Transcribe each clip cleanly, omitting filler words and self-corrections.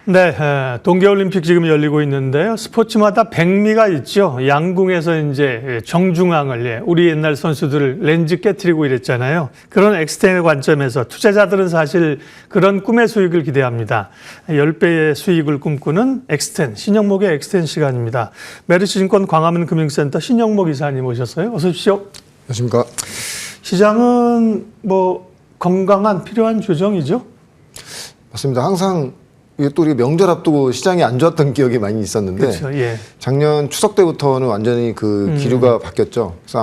네, 동계올림픽 지금 열리고 있는데요. 스포츠마다 백미가 있죠. 양궁에서 이제 정중앙을, 우리 옛날 선수들 렌즈 깨트리고 이랬잖아요. 그런 엑스텐의 관점에서 투자자들은 사실 그런 꿈의 수익을 기대합니다. 10배의 수익을 꿈꾸는 엑스텐, 신영목의 엑스텐 시간입니다. 메리츠증권 광화문 금융센터 신영목 이사님 오셨어요. 어서 오십시오. 안녕하십니까. 시장은 뭐 건강한 필요한 조정이죠? 맞습니다. 항상 이게 또 우리 명절 앞두고 시장이 안 좋았던 기억이 많이 있었는데 그렇죠. 예. 작년 추석 때부터는 완전히 그 기류가 바뀌었죠. 그래서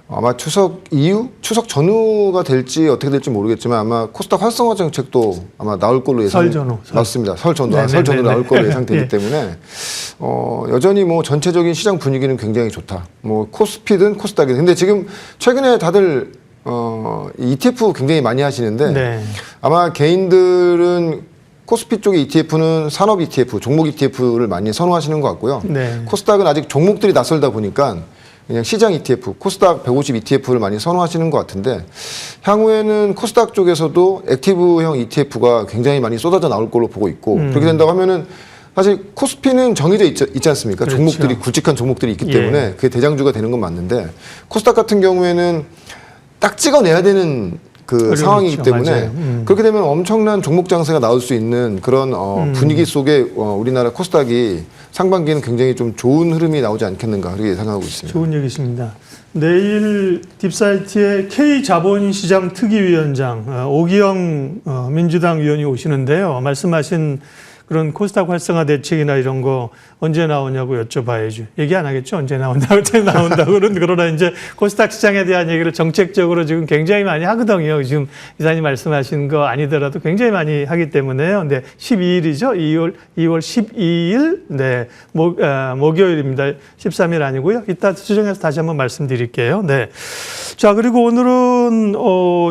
아마 추석 이후, 추석 전후가 될지 어떻게 될지 모르겠지만 아마 코스닥 활성화 정책도 아마 나올 걸로 예상. 설 전후. 맞습니다. 설 전후, 설 전후 나올 걸로 예상되기 예. 때문에 여전히 뭐 전체적인 시장 분위기는 굉장히 좋다. 뭐 코스피든 코스닥이든. 근데 지금 최근에 다들 ETF 굉장히 많이 하시는데 네. 아마 개인들은 코스피 쪽의 ETF는 산업 ETF, 종목 ETF를 많이 선호하시는 것 같고요. 네. 코스닥은 아직 종목들이 낯설다 보니까 그냥 시장 ETF, 코스닥 150 ETF를 많이 선호하시는 것 같은데 향후에는 코스닥 쪽에서도 액티브형 ETF가 굉장히 많이 쏟아져 나올 걸로 보고 있고 그렇게 된다고 하면은 사실 코스피는 정해져 있지 않습니까? 그렇죠. 종목들이 굵직한 종목들이 있기 때문에 예. 그게 대장주가 되는 건 맞는데 코스닥 같은 경우에는 딱 찍어내야 되는 그 상황이기 그렇죠. 때문에 맞아요. 그렇게 되면 엄청난 종목 장세가 나올 수 있는 그런 분위기 속에 우리나라 코스닥이 상반기에는 굉장히 좀 좋은 흐름이 나오지 않겠는가 그렇게 예상하고 있습니다. 좋은 얘기십니다. 내일 딥사이트의 K자본시장 특위위원장 오기영 민주당 의원이 오시는데요. 말씀하신 그런 코스닥 활성화 대책이나 이런 거 언제 나오냐고 여쭤봐야죠. 얘기 안 하겠죠? 언제 나온다고. 그러나 이제 코스닥 시장에 대한 얘기를 정책적으로 지금 굉장히 많이 하거든요. 지금 이사님 말씀하신 거 아니더라도 굉장히 많이 하기 때문에요. 근데 12일이죠. 2월 12일. 네. 목요일입니다. 13일 아니고요. 이따 수정해서 다시 한번 말씀드릴게요. 네. 자, 그리고 오늘은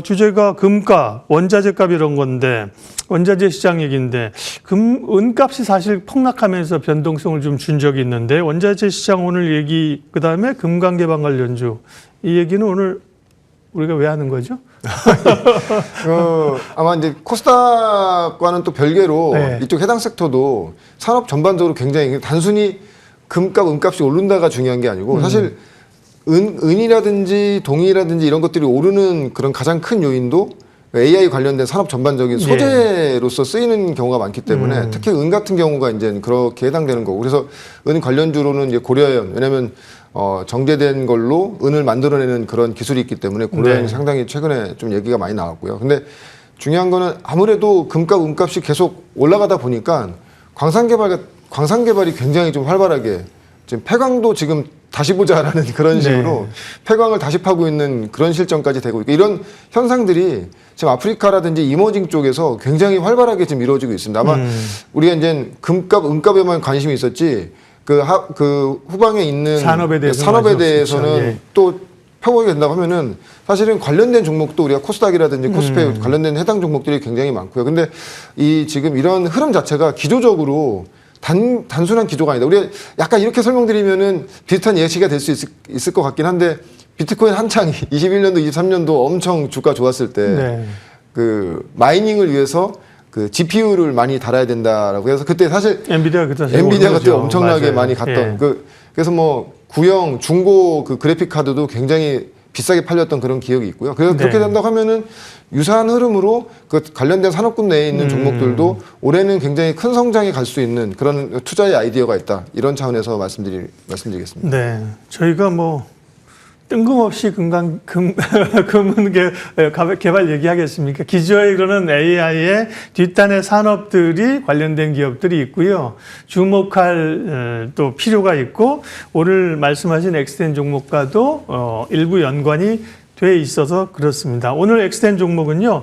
주제가 금값, 원자재 값 이런 건데 원자재 시장 얘기인데 은값이 사실 폭락하면서 변동성을 좀 준 적이 있는데 원자재 시장 오늘 얘기 그다음에 금강개방 관련주 이 얘기는 오늘 우리가 왜 하는 거죠? 아마 이제 코스닥과는 또 별개로 네. 이쪽 해당 섹터도 산업 전반적으로 굉장히 단순히 금값, 은값이 오른다가 중요한 게 아니고 사실 은이라든지 동이라든지 이런 것들이 오르는 그런 가장 큰 요인도 AI 관련된 산업 전반적인 소재로서 쓰이는 경우가 많기 때문에 특히 은 같은 경우가 이제 그렇게 해당되는 거고 그래서 은 관련주로는 이제 고려연 왜냐하면 정제된 걸로 은을 만들어내는 그런 기술이 있기 때문에 고려연이 상당히 최근에 좀 얘기가 많이 나왔고요. 근데 중요한 거는 아무래도 금값, 은값이 계속 올라가다 보니까 광산 개발이 굉장히 좀 활발하게 지금 폐광도 지금 다시 보자라는 그런 식으로 폐광을 다시 파고 있는 그런 실정까지 되고 있고 이런 현상들이 지금 아프리카라든지 이머징 쪽에서 굉장히 활발하게 지금 이루어지고 있습니다. 아마 우리가 이제 금값, 은값에만 관심이 있었지 그 후방에 있는 산업에 대해서는 또 펴보게 된다고 하면은 사실은 관련된 종목도 우리가 코스닥이라든지 코스피에 관련된 해당 종목들이 굉장히 많고요. 근데 지금 이런 흐름 자체가 기조적으로 단순한 기조가 아니다. 우리가 약간 이렇게 설명드리면은 비슷한 예시가 될 수 있을 것 같긴 한데 비트코인 한창 21년도, 23년도 엄청 주가 좋았을 때 그 마이닝을 위해서 그 GPU를 많이 달아야 된다라고 해서 그때 사실 엔비디아 그때 엄청나게 많이 갔던 그래서 뭐 구형 중고 그 그래픽 카드도 굉장히 비싸게 팔렸던 그런 기억이 있고요. 그래서 그렇게 된다고 하면은 유사한 흐름으로 그 관련된 산업군 내에 있는 종목들도 올해는 굉장히 큰 성장에 갈 수 있는 그런 투자의 아이디어가 있다. 이런 차원에서 말씀드리겠습니다. 네. 저희가 뭐 뜬금없이 금은 개발 얘기하겠습니까? 기저에 이르는 AI의 뒷단의 산업들이 관련된 기업들이 있고요. 주목할 또 필요가 있고 오늘 말씀하신 엑스텐 종목과도 일부 연관이 돼 있어서 그렇습니다. 오늘 엑스텐 종목은요.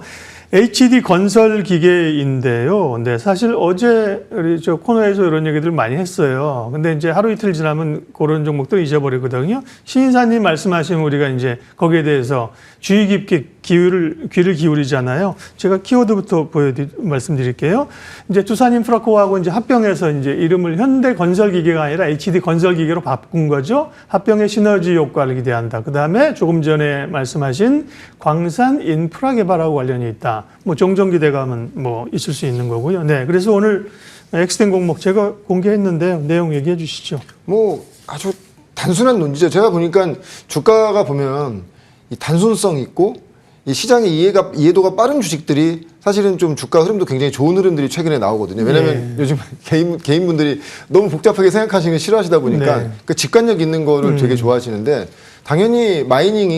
HD 건설 기계인데요. 네, 사실 어제 우리 저 코너에서 이런 얘기들 많이 했어요. 근데 이제 하루 이틀 지나면 그런 종목들 잊어버리거든요. 신인사님 말씀하시면 우리가 이제 거기에 대해서 주의 깊게 귀를 기울이잖아요. 제가 키워드부터 말씀드릴게요. 이제 두산인프라코하고 이제 합병해서 이제 이름을 현대건설기계가 아니라 HD건설기계로 바꾼 거죠. 합병의 시너지 효과를 기대한다. 그 다음에 조금 전에 말씀하신 광산인프라개발하고 관련이 있다. 뭐 종종 기대감은 뭐 있을 수 있는 거고요. 네, 그래서 오늘 엑스텐 공목 제가 공개했는데요. 내용 얘기해 주시죠. 뭐 아주 단순한 논지죠. 제가 보니까 주가가 보면 이 단순성 있고 이 시장의 이해도가 빠른 주식들이 사실은 좀 주가 흐름도 굉장히 좋은 흐름들이 최근에 나오거든요. 왜냐하면 요즘 개인분들이 너무 복잡하게 생각하시는 걸 싫어하시다 보니까 그 직관력 있는 거를 되게 좋아하시는데 당연히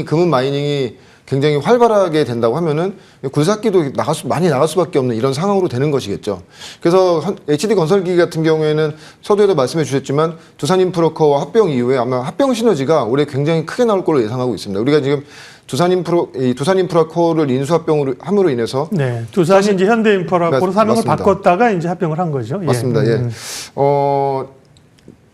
금은 마이닝이 굉장히 활발하게 된다고 하면은 굴삭기도 많이 나갈 수밖에 없는 이런 상황으로 되는 것이겠죠. 그래서 HD건설기 같은 경우에는 서두에도 말씀해 주셨지만 두산인프라코와 합병 이후에 아마 합병 시너지가 올해 굉장히 크게 나올 걸로 예상하고 있습니다. 우리가 지금 두산인프라코를 인수합병으로 함으로 인해서 두산이 이제 현대인프라코로 사명을 바꿨다가 이제 합병을 한 거죠. 맞습니다.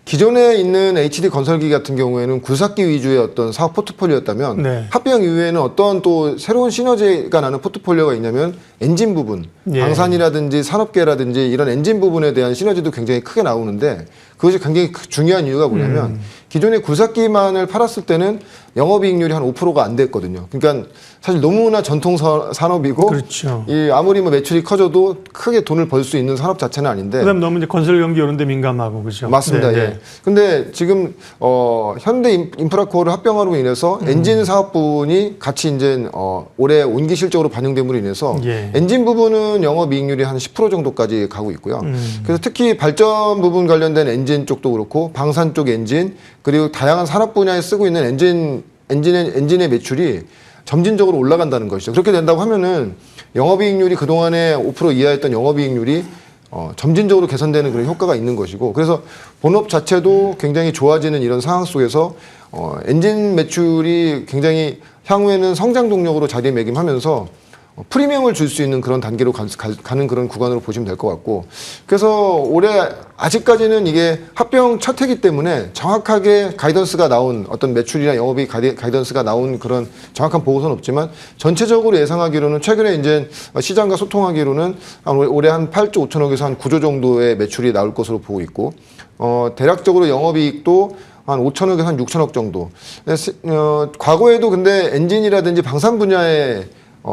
기존에 있는 HD건설기 같은 경우에는 굴삭기 위주의 어떤 사업 포트폴리오였다면 합병 이후에는 어떤 또 새로운 시너지가 나는 포트폴리오가 있냐면 엔진 부분, 방산이라든지 산업계라든지 이런 엔진 부분에 대한 시너지도 굉장히 크게 나오는데 그것이 굉장히 중요한 이유가 뭐냐면 기존에 굴삭기만을 팔았을 때는 영업이익률이 한 5%가 안 됐거든요. 그러니까 사실 너무나 전통 산업이고 이 아무리 뭐 매출이 커져도 크게 돈을 벌 수 있는 산업 자체는 아닌데 그다음 너무 이제 건설 경기 이런 데 민감하고 그렇죠. 맞습니다. 예. 근데 지금 현대 인프라코어를 합병함으로 인해서 엔진 사업 부분이 같이 이제 올해 온기 실적으로 반영됨으로 인해서 엔진 부분은 영업이익률이 한 10% 정도까지 가고 있고요. 그래서 특히 발전 부분 관련된 엔진 쪽도 그렇고 방산 쪽 엔진 그리고 다양한 산업 분야에 쓰고 있는 엔진의 매출이 점진적으로 올라간다는 것이죠. 그렇게 된다고 하면은 영업이익률이 그동안에 5% 이하였던 영업이익률이 점진적으로 개선되는 그런 효과가 있는 것이고 그래서 본업 자체도 굉장히 좋아지는 이런 상황 속에서 엔진 매출이 굉장히 향후에는 성장 동력으로 자리매김하면서 프리미엄을 줄 수 있는 그런 단계로 가는 그런 구간으로 보시면 될 것 같고 그래서 올해 아직까지는 이게 합병 첫 해기 때문에 정확하게 가이던스가 나온 어떤 매출이나 영업이익 가이던스가 나온 그런 정확한 보고서는 없지만 전체적으로 예상하기로는 최근에 이제 시장과 소통하기로는 올해 한 8조 5천억에서 한 9조 정도의 매출이 나올 것으로 보고 있고 대략적으로 영업이익도 한 5천억에서 한 6천억 정도. 과거에도 근데 엔진이라든지 방산 분야에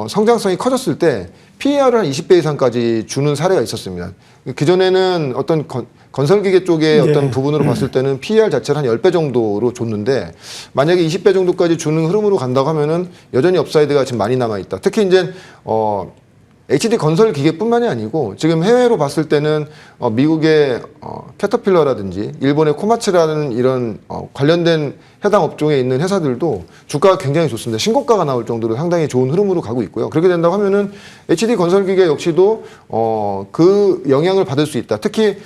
성장성이 커졌을 때 PER을 한 20배 이상까지 주는 사례가 있었습니다. 그전에는 어떤 건설기계 쪽의 어떤 부분으로 봤을 때는 PER 자체를 한 10배 정도로 줬는데 만약에 20배 정도까지 주는 흐름으로 간다고 하면은 여전히 업사이드가 지금 많이 남아있다. 특히 이제 HD건설기계뿐만이 아니고 지금 해외로 봤을 때는 미국의 캐터필러라든지 일본의 코마츠라는 이런 관련된 해당 업종에 있는 회사들도 주가가 굉장히 좋습니다. 신고가가 나올 정도로 상당히 좋은 흐름으로 가고 있고요. 그렇게 된다고 하면은 HD건설기계 역시도 그 영향을 받을 수 있다. 특히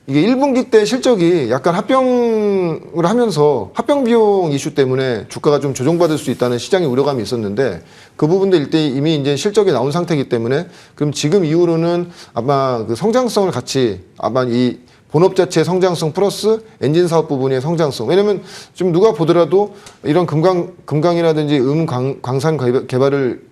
이게 1분기 때 실적이 약간 합병을 하면서 합병 비용 이슈 때문에 주가가 좀 조정받을 수 있다는 시장의 우려감이 있었는데 그 부분도 일대 이미 이제 실적이 나온 상태이기 때문에 그럼 지금 이후로는 아마 그 성장성을 같이 아마 이 본업 자체의 성장성 플러스 엔진 사업 부분의 성장성. 왜냐면 지금 누가 보더라도 이런 금강이라든지 광산 개발을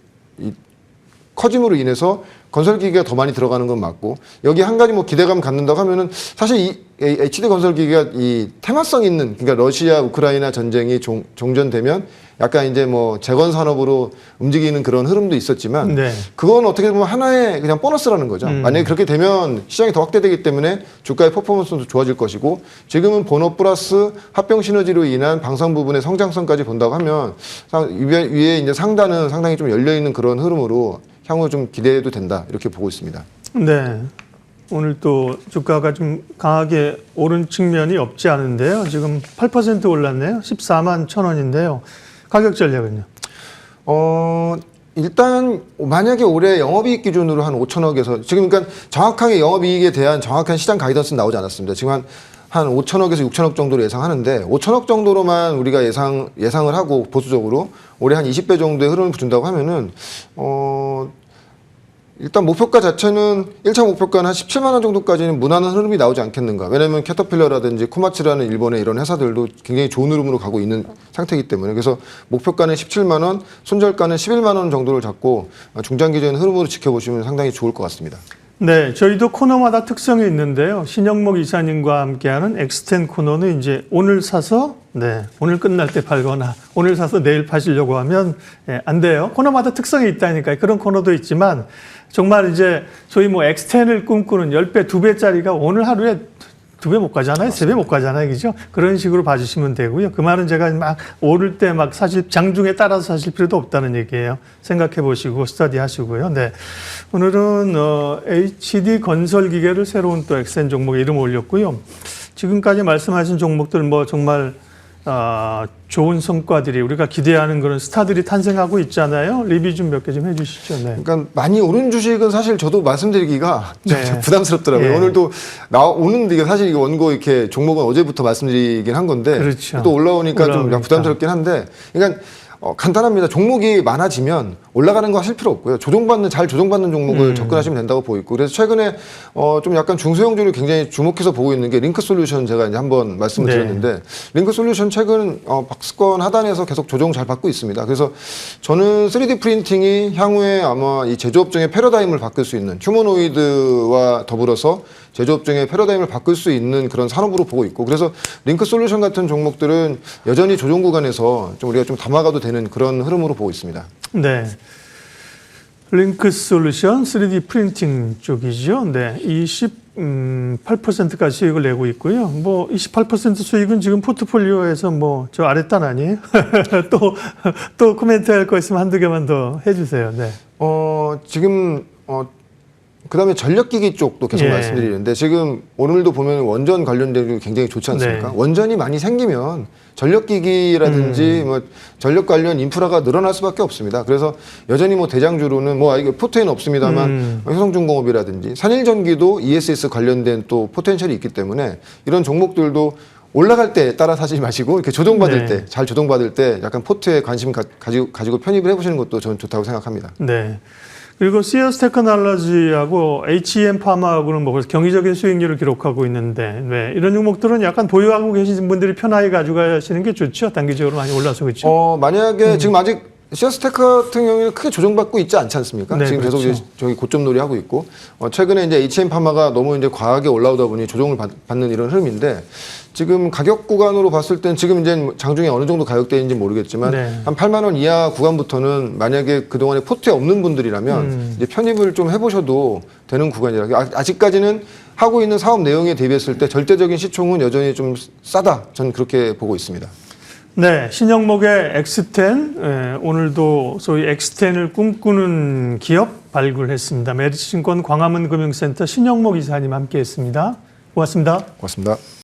커짐으로 인해서 건설기계가 더 많이 들어가는 건 맞고 여기 한 가지 뭐 기대감 갖는다고 하면은 사실 이 HD건설기계가 이 테마성 있는 그러니까 러시아 우크라이나 전쟁이 종전되면 약간 이제 뭐 재건 산업으로 움직이는 그런 흐름도 있었지만 그건 어떻게 보면 하나의 그냥 보너스라는 거죠. 만약에 그렇게 되면 시장이 더 확대되기 때문에 주가의 퍼포먼스도 좋아질 것이고 지금은 본업 플러스 합병 시너지로 인한 방산 부분의 성장성까지 본다고 하면 위에 이제 상단은 상당히 좀 열려 있는 그런 흐름으로 향후 좀 기대해도 된다 이렇게 보고 있습니다. 네. 오늘 또 주가가 좀 강하게 오른 측면이 없지 않은데요. 지금 8% 올랐네요. 14만 1,000원인데요. 가격 전략은요? 일단 만약에 올해 영업이익 기준으로 한 5천억에서 지금 그러니까 정확하게 영업이익에 대한 정확한 시장 가이던스는 나오지 않았습니다. 지금 한 5천억에서 6천억 정도로 예상하는데 5천억 정도로만 우리가 예상을 하고 보수적으로 올해 한 20배 정도의 흐름을 준다고 하면은 일단 목표가 자체는 1차 목표가는 한 17만 원 정도까지는 무난한 흐름이 나오지 않겠는가. 왜냐하면 캐터필러라든지 코마츠라는 일본의 이런 회사들도 굉장히 좋은 흐름으로 가고 있는 상태이기 때문에 그래서 목표가는 17만 원, 손절가는 11만 원 정도를 잡고 중장기적인 흐름으로 지켜보시면 상당히 좋을 것 같습니다. 네, 저희도 코너마다 특성이 있는데요. 신영목 이사님과 함께하는 엑스텐 코너는 이제 오늘 사서 오늘 끝날 때 팔거나 오늘 사서 내일 파시려고 하면 안 돼요. 코너마다 특성이 있다니까요. 그런 코너도 있지만 정말 이제 소위 뭐 엑스텐을 꿈꾸는 10배, 2배짜리가 오늘 하루에 2배 못 가잖아요. 3배 못 가잖아요. 그죠? 그런 식으로 봐주시면 되고요. 그 말은 제가 막 오를 때 막 사실 장중에 따라서 사실 필요도 없다는 얘기예요. 생각해 보시고 스터디 하시고요. 네. 오늘은 HD 건설 기계를 새로운 또 엑센 종목에 이름 올렸고요. 지금까지 말씀하신 종목들 뭐 정말 좋은 성과들이 우리가 기대하는 그런 스타들이 탄생하고 있잖아요. 리뷰 좀 몇 개 좀 해주시죠. 네. 그러니까 많이 오른 주식은 사실 저도 말씀드리기가 좀 네. 부담스럽더라고요. 예. 오늘도 오는데 이게 사실 이거 원고 이렇게 종목은 어제부터 말씀드리긴 한 건데 그렇죠. 또 올라오니까 좀 올라오니까. 부담스럽긴 한데, 그러니까 간단합니다. 종목이 많아지면 올라가는 거 하실 필요 없고요. 잘 조정받는 종목을 접근하시면 된다고 보이고, 그래서 최근에 좀 약간 중소형주를 굉장히 주목해서 보고 있는 게 링크솔루션 제가 이제 한번 말씀을 네. 드렸는데 링크솔루션 최근 박스권 하단에서 계속 조정 잘 받고 있습니다. 그래서 저는 3D 프린팅이 향후에 아마 이 제조업종의 패러다임을 바꿀 수 있는 휴머노이드와 더불어서 제조업종의 패러다임을 바꿀 수 있는 그런 산업으로 보고 있고, 그래서 링크솔루션 같은 종목들은 여전히 조정 구간에서 좀 우리가 좀 담아가도 되는 그런 흐름으로 보고 있습니다. 네. 링크 솔루션 3D 프린팅 쪽이죠. 네. 28%까지 수익을 내고 있고요. 뭐 28% 수익은 지금 포트폴리오에서 뭐 저 아랫단 아니에요? 또 코멘트 할 거 있으면 한두 개만 더 해주세요. 네. 지금 그다음에 전력기기 쪽도 계속 예. 말씀드리는데, 지금 오늘도 보면 원전 관련된 게 굉장히 좋지 않습니까? 네. 원전이 많이 생기면 전력기기라든지 뭐 전력 관련 인프라가 늘어날 수밖에 없습니다. 그래서 여전히 뭐 대장주로는 뭐 이게 포트에는 없습니다만 효성중공업이라든지 산일전기도 ESS 관련된 또 포텐셜이 있기 때문에 이런 종목들도 올라갈 때 따라 사지 마시고 이렇게 조정받을 네. 때, 잘 조정받을 때 약간 포트에 관심 가지고 편입을 해보시는 것도 저는 좋다고 생각합니다. 네. 그리고 시어스 테크놀로지하고 HEM 파마하고는 뭐 경이적인 수익률을 기록하고 있는데, 네. 이런 종목들은 약간 보유하고 계신 분들이 편하게 가져가시는 게 좋죠. 단기적으로 많이 올라서 그렇죠. 만약에 지금 아직 시어스테크 같은 경우에는 크게 조정받고 있지 않지 않습니까? 네, 지금 그렇죠. 계속 이제 저기 고점 놀이 하고 있고, 최근에 이제 HM 파마가 너무 이제 과하게 올라오다 보니 조정을 받는 이런 흐름인데, 지금 가격 구간으로 봤을 땐 지금 이제 장중에 어느 정도 가격대인지 모르겠지만 네. 한 8만 원 이하 구간부터는 만약에 그동안에 포트에 없는 분들이라면 이제 편입을 좀 해보셔도 되는 구간이라. 아직까지는 하고 있는 사업 내용에 대비했을 때 절대적인 시총은 여전히 좀 싸다. 저는 그렇게 보고 있습니다. 네, 신영목의 엑스텐, 오늘도 소위 엑스텐을 꿈꾸는 기업 발굴했습니다. 메리츠증권 광화문 금융센터 신영목 이사님 함께했습니다. 고맙습니다. 고맙습니다.